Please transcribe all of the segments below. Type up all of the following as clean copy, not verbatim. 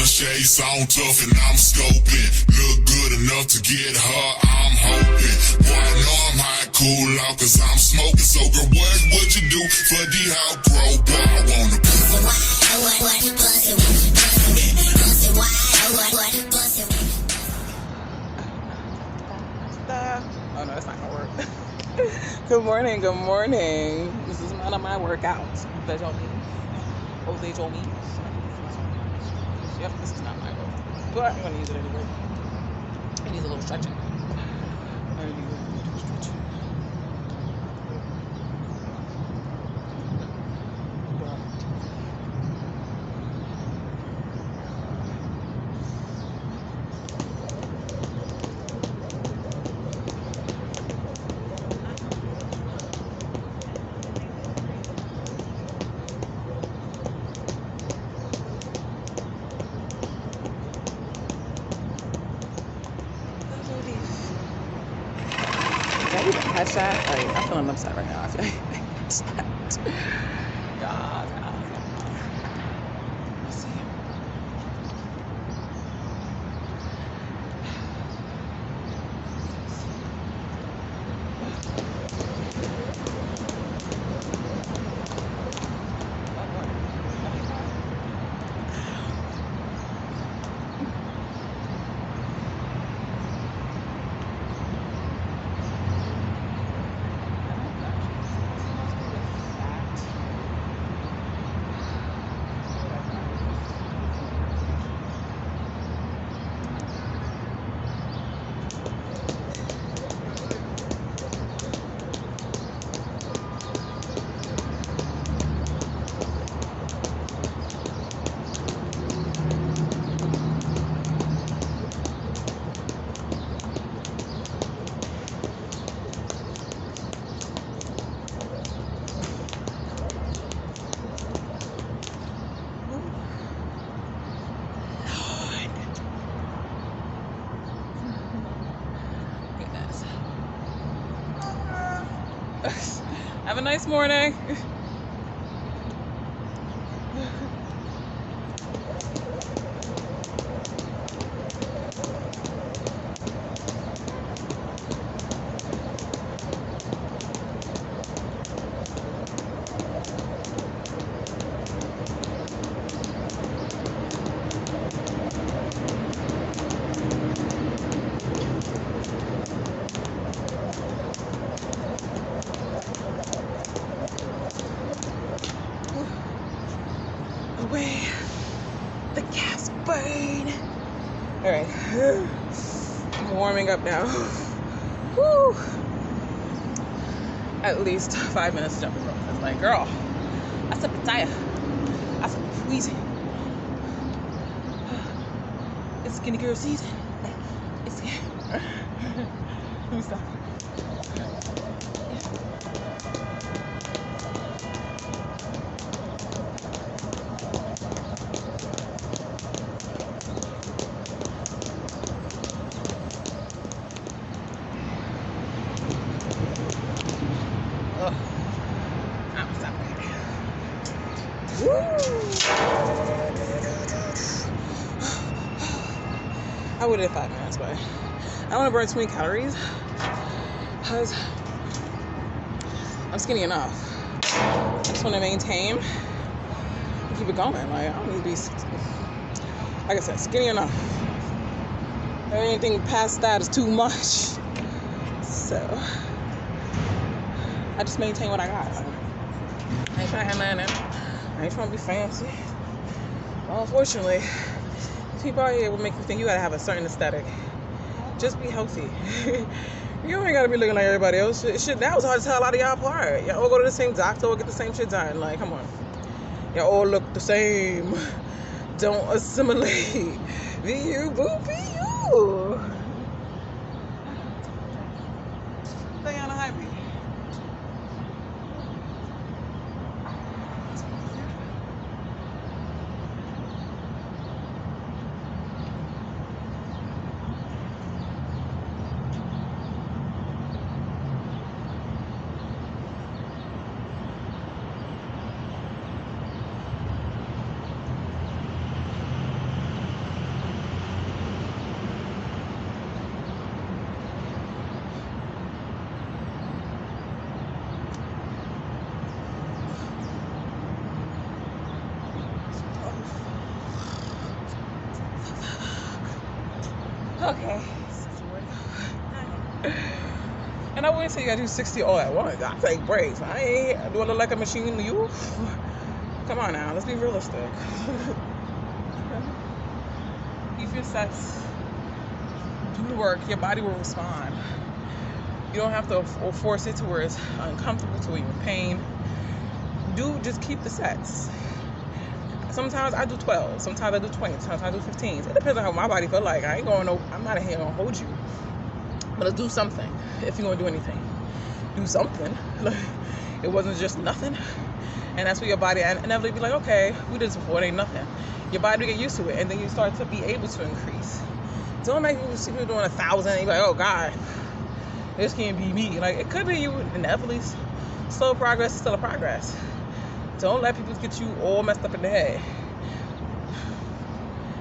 designer shades on tough and I'm scoping. Look good enough to get her, I'm hoping. Boy, I know I'm high, cool out, cause I'm smoking. So girl, what would you do for the outgrow? Boy, I wanna Oh no, that's not gonna work. Good morning, good morning. This is none of my workouts. That y'all mean? Oh, they told me. Yep, this is not my workout. But I'm gonna use it anyway. It needs a little stretching. I need a little stretching. Tasha, like, I'm feeling upset right now. I feel like God. Let's see. Have a nice morning. Away the gas burn. All right, I'm warming up now. Woo. At least 5 minutes jumping rope. It's like, girl, I said tired. I said freezing. It's skinny girl season. It's let me stop. I'm sorry. Woo! I would have 5 minutes, but I don't want to burn too many calories because I'm skinny enough. I just want to maintain and keep it going. Like, I don't need to be, like I said, skinny enough. Anything past that is too much. So I just maintain what I got. Like, I ain't trying to have nothing. I ain't trying to be fancy. Well, unfortunately, people out here will make you think you gotta have a certain aesthetic. Just be healthy. You ain't gotta be looking like everybody else. Shit, that was hard to tell a lot of y'all apart. Y'all all go to the same doctor or get the same shit done. Like, come on. Y'all all look the same. Don't assimilate. Be you, boo, be you. Stay on a high beat. Okay. 60 more to go. And I wouldn't say you gotta do 60 all at once. I take breaks. I ain't do I look like a machine to you? Come on now, let's be realistic. Keep your sets. Do the work. Your body will respond. You don't have to force it to where it's uncomfortable, to where you're in pain. Just keep the sets. Sometimes I do 12. Sometimes I do 20. Sometimes I do 15. It depends on how my body feel like. I'm not here gonna hold you. But let's do something. If you're gonna do anything, do something. It wasn't just nothing. And that's where your body inevitably be like, okay, we did this before, it ain't nothing. Your body will get used to it, and then you start to be able to increase. Don't make people see people doing 1,000 and you're like, oh God, this can't be me. Like, it could be you inevitably. Slow progress is still a progress. Don't let people get you all messed up in the head.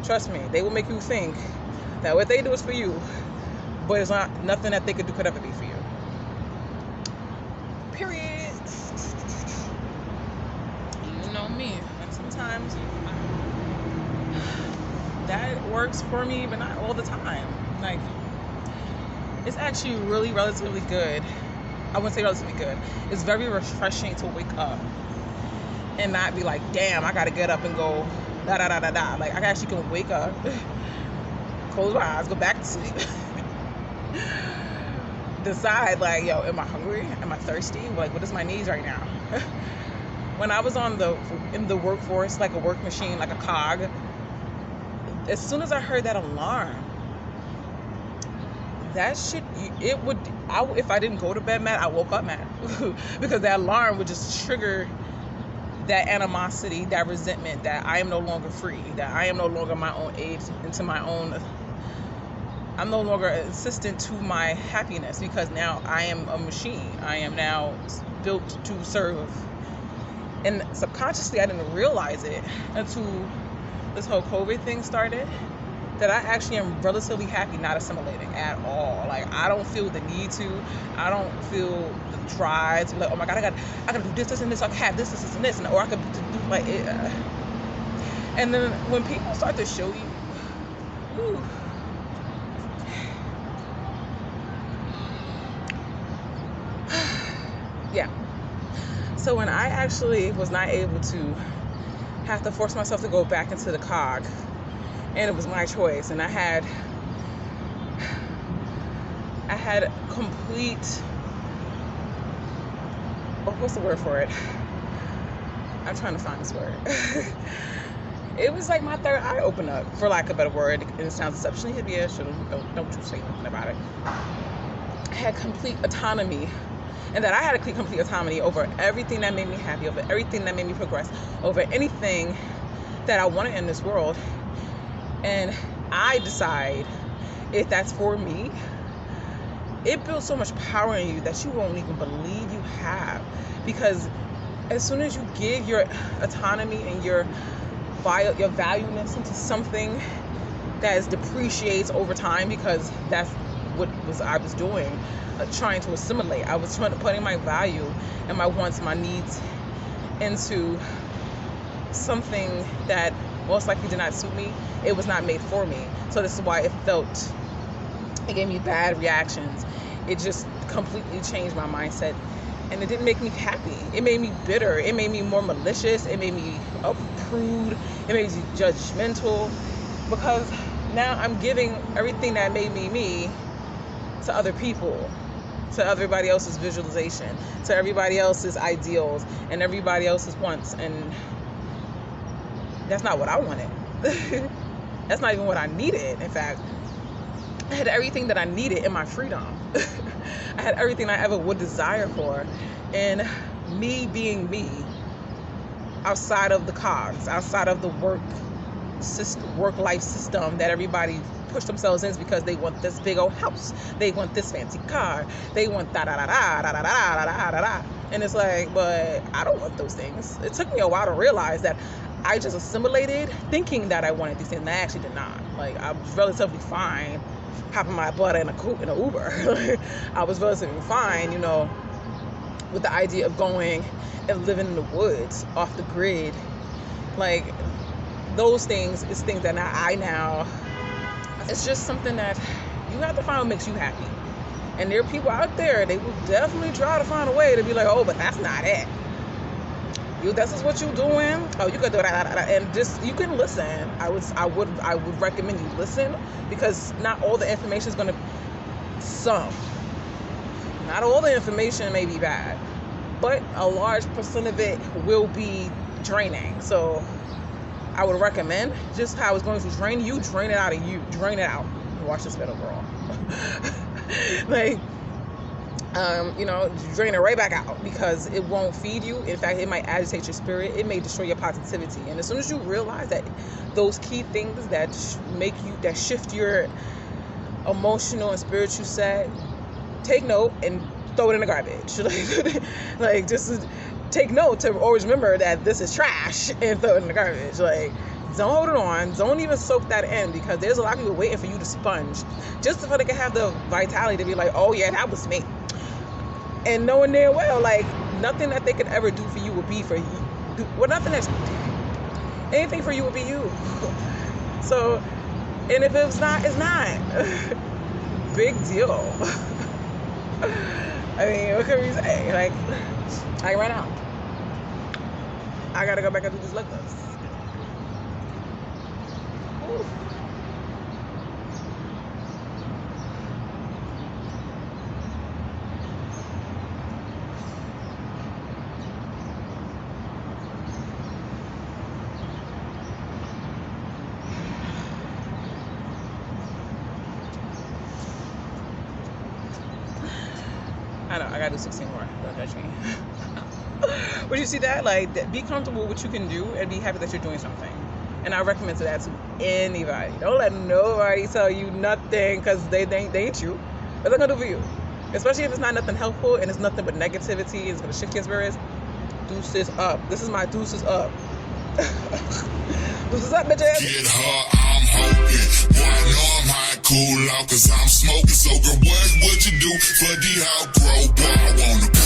Trust me, they will make you think that what they do is for you, but it's not nothing that they could ever be for you. Period. You know me. And sometimes that works for me, but not all the time. Like, it's actually really relatively good. I wouldn't say relatively good. It's very refreshing to wake up and not be like, damn, I gotta get up and go da da da da da. Like, I actually can wake up, close my eyes, go back to sleep, decide like, yo, am I hungry? Am I thirsty? Like, what is my needs right now? When I was in the workforce, like a work machine, like a cog, as soon as I heard that alarm, that shit, if I didn't go to bed mad, I woke up mad. Because that alarm would just trigger that animosity, that resentment, that I am no longer free, that I am no longer my own aid into my own, I'm no longer assistant to my happiness, because now I am a machine. I am now built to serve. And subconsciously, I didn't realize it until this whole COVID thing started, that I actually am relatively happy not assimilating at all. Like, I don't feel the need to. I don't feel the drive to be like, oh my God, I gotta do this, and this. I can have this, and this, or I could do like it. And then when people start to show you, whew, yeah. So when I actually was not able to have to force myself to go back into the cog, and it was my choice, and I had complete, what's the word for it? I'm trying to find this word. It was like my third eye opened up, for lack of a better word, and it sounds exceptionally hideous, so don't you say nothing about it. I had complete autonomy, and that I had complete autonomy over everything that made me happy, over everything that made me progress, over anything that I wanted in this world. And I decide if that's for me. It builds so much power in you that you won't even believe you have. Because as soon as you give your autonomy and your valueness into something that depreciates over time, because that's what I was doing, trying to assimilate. I was putting my value and my wants, my needs into something that most likely did not suit me. It was not made for me. So this is why it gave me bad reactions. It just completely changed my mindset, and it didn't make me happy. It made me bitter. It made me more malicious. It made me a prude. It made me judgmental, because now I'm giving everything that made me to other people, to everybody else's visualization, to everybody else's ideals, and everybody else's wants. And that's not what I wanted. That's not even what I needed. In fact, I had everything that I needed in my freedom. I had everything I ever would desire for. And me being me, outside of the cogs, outside of the work-life system that everybody push themselves in, because they want this big old house, they want this fancy car, they want da da da da da da da da da da. And it's like, but I don't want those things. It took me a while to realize that I just assimilated thinking that I wanted these things, and I actually did not. Like, I was relatively fine hopping my butt in a Uber. I was relatively fine, with the idea of going and living in the woods, off the grid. Like, those things is things that I now It's just something that you have to find what makes you happy. And there are people out there, they will definitely try to find a way to be like, oh, but that's not it. This is what you're doing. Oh, you could do that, and just you can listen. I would recommend you listen, because not all the information is gonna. Not all the information may be bad, but a large percent of it will be draining. So I would recommend, just how it's going to drain you, drain it out of you, drain it out. Watch this video, girl. Like, drain it right back out, because it won't feed you. In fact, it might agitate your spirit. It may destroy your positivity. And as soon as you realize that those key things that that shift your emotional and spiritual set, take note and throw it in the garbage. Like just take note to always remember that this is trash and throw it in the garbage. Like, don't hold it on. Don't even soak that in, because there's a lot of people waiting for you to sponge, just so they can have the vitality to be like, oh yeah, that was me. And knowing damn well, like, nothing that they could ever do for you would be for you. Well, anything for you would be you. So, and if it's not, it's not. Big deal. I mean, what can we say? Like right now, I gotta go back and do these leg lifts. Ooh. I know, I gotta do 16 more. Don't judge me. But you see that? Like, be comfortable with what you can do and be happy that you're doing something. And I recommend that to anybody. Don't let nobody tell you nothing, because they ain't you. What they're gonna do for you? Especially if it's not nothing helpful and it's nothing but negativity, it's gonna shift your spirits. Deuces up. This is my deuces up. Deuces up, bitches. Get her, I'm hoping. Boy, I know I'm high, cool out, cause I'm smoking. So, girl, what would you do for the outgrow? Boy, I wanna.